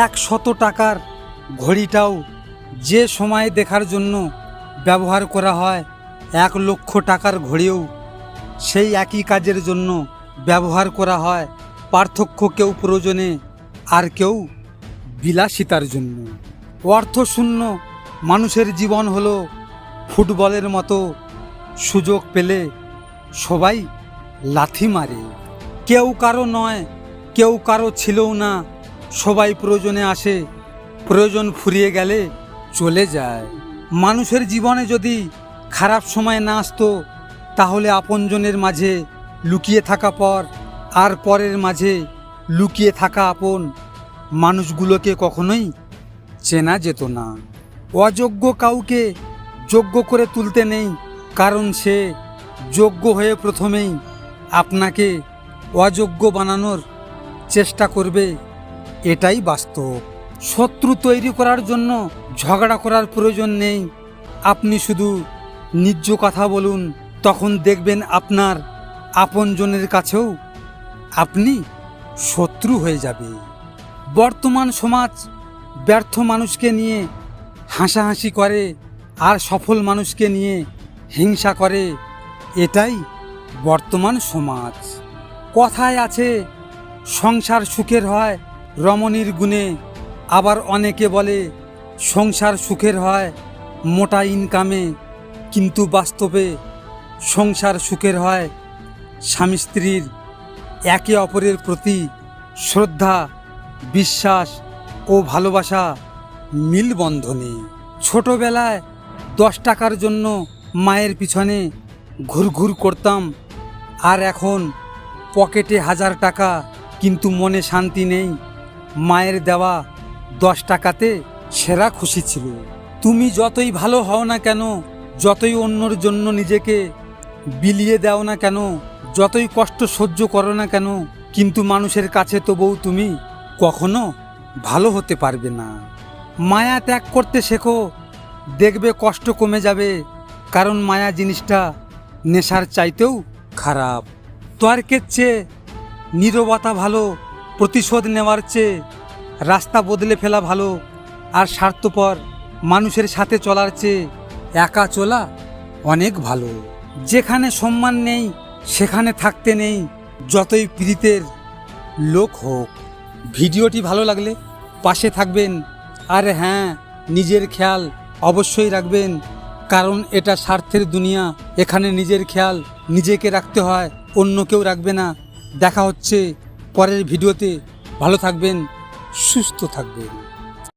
100 টাকার ঘড়িটাও যে সময় দেখার জন্য ব্যবহার করা হয় 1 লক্ষ টাকার ঘড়িও সেই একই কাজের জন্য ব্যবহার করা হয়। পার্থক্য কেউ প্রয়োজনে আর কেউ বিলাসিতার জন্য। অর্থশূন্য মানুষের জীবন হলো ফুটবলের মতো, সুযোগ পেলে সবাই লাথি মারে। কেউ কারো নয়, কেউ কারো ছিলও না, সবাই প্রয়োজনে আসে, প্রয়োজন ফুরিয়ে গেলে চলে যায়। মানুষের জীবনে যদি খারাপ সময় না আসতো তাহলে আপনজনের মাঝে লুকিয়ে থাকা পর আর পরের মাঝে লুকিয়ে থাকা আপন মানুষগুলোকে কখনোই চেনা যেত না। অযোগ্য কাউকে যোগ্য করে তুলতে নেই, কারণ সে যোগ্য হয়ে প্রথমেই আপনাকে অযোগ্য বানানোর চেষ্টা করবে, এটাই বাস্তব। শত্রু তৈরি করার জন্য ঝগড়া করার প্রয়োজন নেই। আপনি শুধু ন্যায্য কথা বলুন, তখন দেখবেন আপনার আপনজনের কাছেও আপনি শত্রু হয়ে যাবে। বর্তমান সমাজ ব্যর্থ মানুষকে নিয়ে হাসাহাসি করে আর সফল মানুষকে নিয়ে হিংসা করে, এটাই বর্তমান সমাজ। কথায় আছে সংসার সুখের হয় রমণীর গুণে, আবার অনেকে বলে সংসার সুখের হয় মোটা ইনকামে, কিন্তু বাস্তবে সংসার সুখের হয় স্বামী স্ত্রীর একে অপরের প্রতি শ্রদ্ধা, বিশ্বাস ও ভালোবাসা মিলবন্ধনে। ছোটবেলায় 10 টাকার জন্য মায়ের পিছনে ঘুরঘুর করতাম, আর এখন পকেটে 1000 টাকা কিন্তু মনে শান্তি নেই। মায়ের দেওয়া 10 টাকাতে সেরা খুশি ছিল। তুমি যতই ভালো হও না কেন, যতই অন্যর জন্য নিজেকে বিলিয়ে দাও না কেন, যতই কষ্ট সহ্য করো না কেন, কিন্তু মানুষের কাছে তবুও তুমি কখনো ভালো হতে পারবে না। মায়া ত্যাগ করতে শেখো, দেখবে কষ্ট কমে যাবে, কারণ মায়া জিনিসটা নেশার চাইতেও খারাপ। তর্কের চেয়ে নীরবতা ভালো, প্রতিশোধ নেওয়ার চেয়ে রাস্তা বদলে ফেলা ভালো, আর স্বার্থপর মানুষের সাথে চলার চেয়ে একা চলা অনেক ভালো। যেখানে সম্মান নেই সেখানে থাকতে নেই, যতই প্রীতের লোক হোক। ভিডিওটি ভালো লাগলে পাশে থাকবেন, আর হ্যাঁ, নিজের খেয়াল অবশ্যই রাখবেন, কারণ এটা স্বার্থের দুনিয়া। এখানে নিজের খেয়াল নিজেকে রাখতে হয়, অন্য কেউ রাখবে না। দেখা হচ্ছে পরের ভিডিওতে। ভালো থাকবেন, সুস্থ থাকবেন।